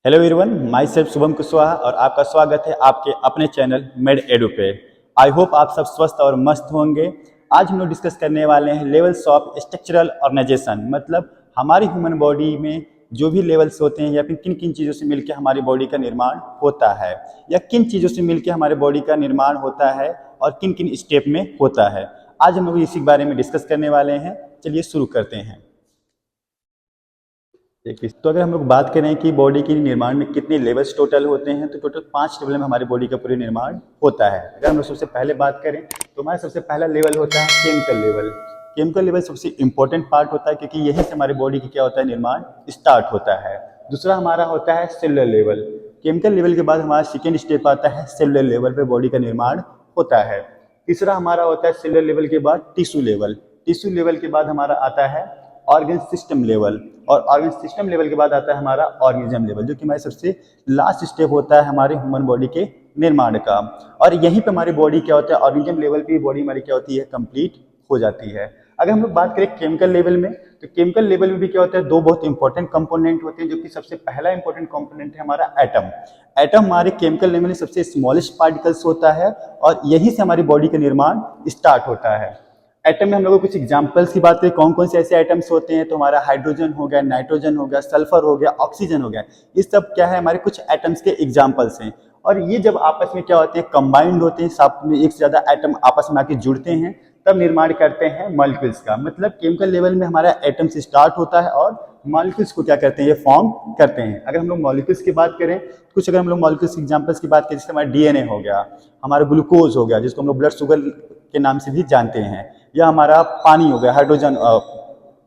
Hello everyone, my self Shubham Kushwaha और आपका स्वागत है आपके अपने चैनल मेड एडू पे। आई होप आप सब स्वस्थ और मस्त होंगे। आज हम लोग डिस्कस करने वाले हैं लेवल्स ऑफ स्ट्रक्चरल ऑर्गेनाइजेशन, मतलब हमारी ह्यूमन बॉडी में जो भी लेवल्स होते हैं या फिर किन किन चीज़ों से मिलकर हमारी बॉडी का निर्माण होता है या किन चीज़ों से मिलकर हमारे बॉडी का निर्माण होता है और किन किन स्टेप में होता है। आज हम लोग इसी बारे में डिस्कस करने वाले हैं। चलिए शुरू करते हैं। तो अगर हम लोग बात करें कि बॉडी के निर्माण में कितने लेवल्स टोटल होते हैं, तो टोटल 5 लेवल में हमारी बॉडी का पूरे निर्माण होता है। अगर हम लोग सबसे पहले बात करें तो हमारा सबसे पहला लेवल होता है केमिकल लेवल। केमिकल लेवल सबसे इंपॉर्टेंट पार्ट होता है क्योंकि यहीं से हमारी बॉडी की क्या होता है, निर्माण स्टार्ट होता है। दूसरा हमारा होता है सेलुलर लेवल। केमिकल लेवल के बाद हमारा सेकेंड स्टेप आता है सेलुलर लेवल पे बॉडी का निर्माण होता है। तीसरा हमारा होता है सेलुलर लेवल के बाद टिश्यू लेवल। टिश्यू लेवल के बाद हमारा आता है ऑर्गन सिस्टम लेवल, और ऑर्गन सिस्टम लेवल के बाद आता है हमारा ऑर्गेनिज्म लेवल, जो कि हमारे सबसे लास्ट स्टेप होता है हमारे ह्यूमन बॉडी के निर्माण का। और यहीं पे हमारी बॉडी क्या होता है, ऑर्गेनिज्म लेवल पे बॉडी हमारी क्या होती है, कंप्लीट हो जाती है। अगर हम लोग बात करें केमिकल लेवल में, तो केमिकल लेवल में भी क्या होता है, दो बहुत इंपॉर्टेंट कंपोनेंट होते हैं, जो कि सबसे पहला इंपॉर्टेंट कंपोनेंट है हमारा एटम। एटम हमारे केमिकल लेवल में सबसे स्मॉलेस्ट पार्टिकल्स होता है और यहीं से हमारी बॉडी का निर्माण स्टार्ट होता है। एटम में हम लोगों को कुछ एग्जांपल्स की बात करें, कौन कौन से ऐसे एटम्स होते हैं, तो हमारा हाइड्रोजन हो गया, नाइट्रोजन हो गया, सल्फर हो गया, ऑक्सीजन हो गया। ये सब क्या है, हमारे कुछ एटम्स के एग्जांपल्स हैं। और ये जब आपस में क्या होते हैं, कंबाइंड होते हैं, साथ में एक से ज्यादा एटम आपस में आके जुड़ते हैं, तब निर्माण करते हैं मॉलिक्यूल्स का। मतलब केमिकल लेवल में हमारा एटम से स्टार्ट होता है और मॉलिक्यूल्स को क्या करते हैं, ये फॉर्म करते हैं। अगर हम लोग मॉलिक्यूल्स की बात करें, कुछ अगर हम लोग मॉलिक्यूल्स एग्जांपल्स की बात करें, जैसे हमारा डीएनए हो गया, हमारा ग्लूकोज हो गया जिसको हम लोग ब्लड शुगर के नाम से भी जानते हैं, या हमारा पानी हो गया, हाइड्रोजन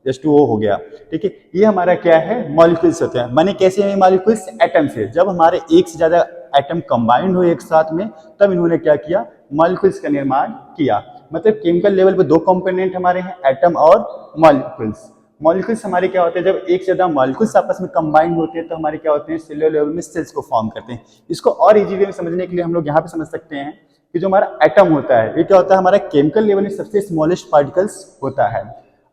H2O हो गया, ठीक है। ये हमारा क्या है, मॉलिक्यूल्स होते हैं। बने कैसे हैं मॉलिक्यूल्स, एटम से। जब हमारे एक से ज्यादा एटम कंबाइंड हुए एक साथ में, तब इन्होंने क्या किया, मॉलिक्यूल्स का निर्माण किया। मतलब केमिकल लेवल पे दो कंपोनेंट हमारे हैं, एटम और मॉलिक्यूल्स। मॉलिक्यूल्स हमारे क्या होते हैं, जब एक से ज्यादा मॉलिक्यूल्स आपस में कंबाइंड होते हैं तो हमारे क्या होते हैं, सेलुलर लेवल में सेल्स को फॉर्म करते हैं। इसको और इजी वे में समझने के लिए हम लोग यहाँ पे समझ सकते हैं कि जो हमारा एटम होता है, ये क्या होता है, हमारा केमिकल लेवल में सबसे स्मॉलेस्ट पार्टिकल्स होता है।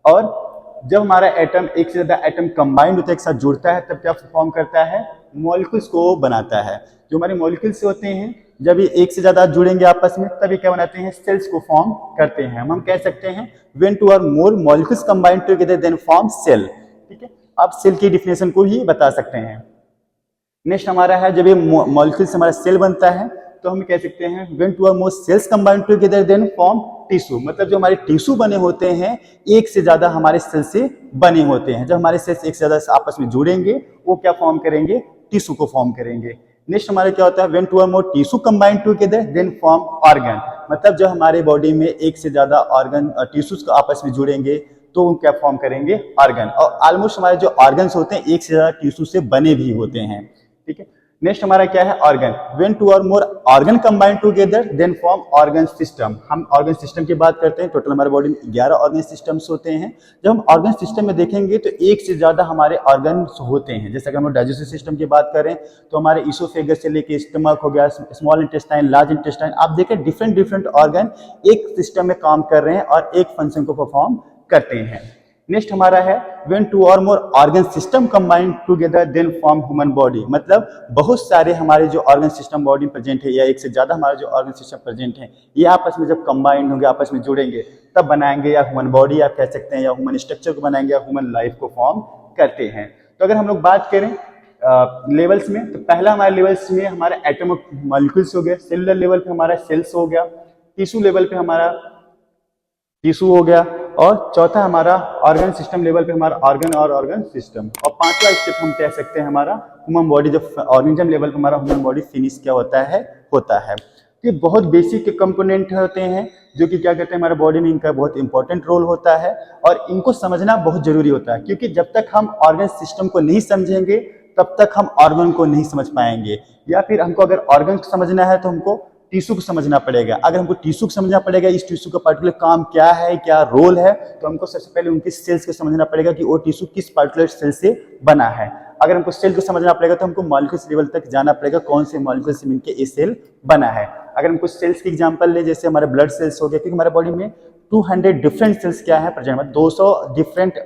और जब हमारा एटम एक से ज्यादा एटम कंबाइंड होता है, एक साथ जुड़ता है, तब क्या फॉर्म करता है, मॉलिक्यूल्स को बनाता है। जो हमारे मॉलिक्यूल्स होते हैं, जब ये एक से ज्यादा जुड़ेंगे आपस में, तब ये क्या बनाते हैं, सेल्स को फॉर्म करते हैं। हम कह सकते हैं when two or more molecules combined together then form cell, ठीक है। आप सेल की डिफिनेशन को ही बता सकते हैं। नेक्स्ट हमारा है, जब ये मॉलिक्यूल्स हमारा सेल बनता है, तो हम कह सकते हैं when two or more cells combined together then form tissue. मतलब जो हमारे टिश्यू बने होते हैं, एक से ज्यादा हमारे सेल से बने होते हैं। जब हमारे सेल्स एक से ज्यादा आपस में जुड़ेंगे, वो क्या फॉर्म करेंगे, टिश्यू को फॉर्म करेंगे। नेक्स्ट हमारे क्या होता है, when two or more tissue combined together then form organ. मतलब जब हमारे बॉडी में एक से ज्यादा ऑर्गन टिश्यूज को आपस में जुड़ेंगे, तो वो क्या फॉर्म करेंगे, ऑर्गन। और ऑलमोस्ट हमारे जो ऑर्गन्स होते हैं, एक से ज्यादा टिश्यू से बने भी होते हैं, ठीक है। नेक्स्ट हमारा क्या है, organ. When two or more organ combined together then form organ system. हम ऑर्गन सिस्टम की बात करते हैं। टोटल हमारे बॉडी में 11 ऑर्गन सिस्टम्स होते हैं। जब हम ऑर्गन सिस्टम में देखेंगे तो एक से ज्यादा हमारे ऑर्गन्स होते हैं। जैसे अगर हम डाइजेस्टिव सिस्टम की बात करें, तो हमारे इसोफेगस से लेके स्टमक हो गया, स्मॉल इंटेस्टाइन, लार्ज इंटेस्टाइन, आप देखें डिफरेंट डिफरेंट ऑर्गन एक सिस्टम में काम कर रहे हैं और एक फंक्शन को परफॉर्म करते हैं। नेक्स्ट हमारा है when two or more organ system combined together then form human body. मतलब बहुत सारे हमारे जो ऑर्गन सिस्टम बॉडी में प्रेजेंट है, या एक से ज्यादा हमारे जो ऑर्गन सिस्टम प्रेजेंट है, ये आपस में जब कंबाइंड होंगे, आपस में जुड़ेंगे, तब बनाएंगे या ह्यूमन बॉडी आप कह सकते हैं, या ह्यूमन स्ट्रक्चर को बनाएंगे, या ह्यूमन लाइफ को फॉर्म करते हैं। तो अगर हम लोग बात करें लेवल्स में, तो पहला हमारे लेवल्स में हमारा एटम मॉलिक्यूल्स हो गया, सेलुलर लेवल पे हमारा सेल्स हो गया, टिश्यू लेवल पे हमारा टिश्यू हो गया, और चौथा हमारा ऑर्गन सिस्टम लेवल पे हमारा ऑर्गन और ऑर्गन सिस्टम, और पांचवा स्टेप हम कह सकते हैं हमारा ह्यूमन बॉडी। जब ऑर्गेनिज्म लेवल पे हमारा ह्यूमन बॉडी फिनिश क्या होता है। ये बहुत बेसिक कंपोनेंट होते हैं, जो कि क्या कहते हैं, हमारे बॉडी में इनका बहुत इंपॉर्टेंट रोल होता है, और इनको समझना बहुत जरूरी होता है। क्योंकि जब तक हम ऑर्गन सिस्टम को नहीं समझेंगे, तब तक हम ऑर्गन को नहीं समझ पाएंगे। या फिर हमको अगर ऑर्गन को समझना है, तो हमको टिश्यू को समझना पड़ेगा। अगर हमको टिश्यू को समझना पड़ेगा, इस टिश्यू का पर्टिकुलर काम क्या है, क्या रोल है, तो हमको सबसे पहले उनकी सेल्स को समझना पड़ेगा कि वो टिश्यू किस पर्टिकुलर सेल से बना है। अगर हमको सेल को समझना पड़ेगा, तो हमको मॉलिक्यूल्स लेवल तक जाना पड़ेगा, कौन से मॉलिक्यूल से मिलकर ये सेल बना है। अगर हमको सेल्स की एग्जांपल ले, जैसे हमारे ब्लड सेल्स हो गया, क्योंकि हमारे बॉडी में 200 डिफरेंट सेल्स क्या है प्रेजेंट, मतलब 200 डिफरेंट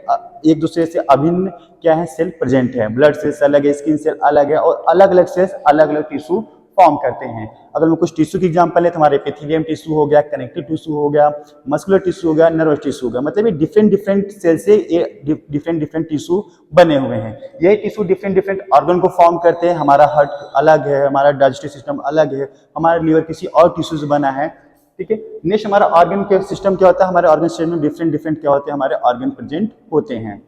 एक दूसरे से अभिन्न क्या है सेल प्रेजेंट है। ब्लड सेल्स अलग है, स्किन सेल अलग है, और अलग अलग सेल्स अलग अलग टिश्यू फॉर्म करते हैं। अगर मैं कुछ टिश्यू की एग्जांपल है तो हमारे एपिथेलियम टिश्यू हो गया, कनेक्टिव टिश्यू हो गया, मस्कुलर टिश्यू हो गया, नर्वस टिश्यू हो गया, मतलब ये डिफरेंट डिफरेंट सेल से ये डिफरेंट डिफरेंट टिश्यू बने हुए हैं। ये टिश्यू डिफरेंट डिफरेंट ऑर्गन को फॉर्म करते हैं। हमारा हार्ट अलग है, हमारा डाइजेस्टिव सिस्टम अलग है, हमारा लीवर किसी और टिश्यू से बना है, ठीक है। नेक्स्ट हमारा ऑर्गन के सिस्टम क्या होता है, हमारे ऑर्गन सिस्टम में डिफरेंट डिफरेंट क्या होते हैं, हमारे ऑर्गन प्रेजेंट होते हैं।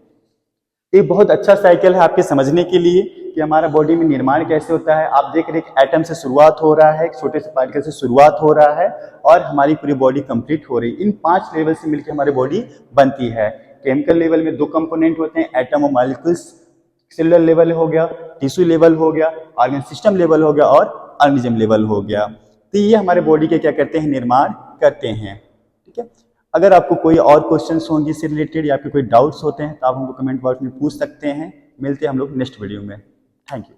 ये बहुत अच्छा साइकिल है आपके समझने के लिए कि हमारा बॉडी में निर्माण कैसे होता है। आप देख रहे हैं एक एटम से शुरुआत हो रहा है, एक छोटे से पार्टिकल से शुरुआत हो रहा है, और हमारी पूरी बॉडी कंप्लीट हो रही है। इन 5 लेवल से मिलकर हमारी बॉडी बनती है। केमिकल लेवल में 2 कंपोनेंट होते हैं, एटम और मॉलिक्यूल्स। सेलुलर लेवल हो गया, टिश्यू लेवल हो गया, ऑर्गन सिस्टम लेवल हो गया, और ऑर्गेनिज्म लेवल हो गया। तो ये हमारे बॉडी के क्या करते हैं, निर्माण करते हैं, ठीक है। अगर आपको कोई और क्वेश्चंस होंगे इससे रिलेटेड या फिर कोई डाउट्स होते हैं तो आप हमको कमेंट बॉक्स में पूछ सकते हैं। मिलते हैं हम लोग नेक्स्ट वीडियो में। Thank you.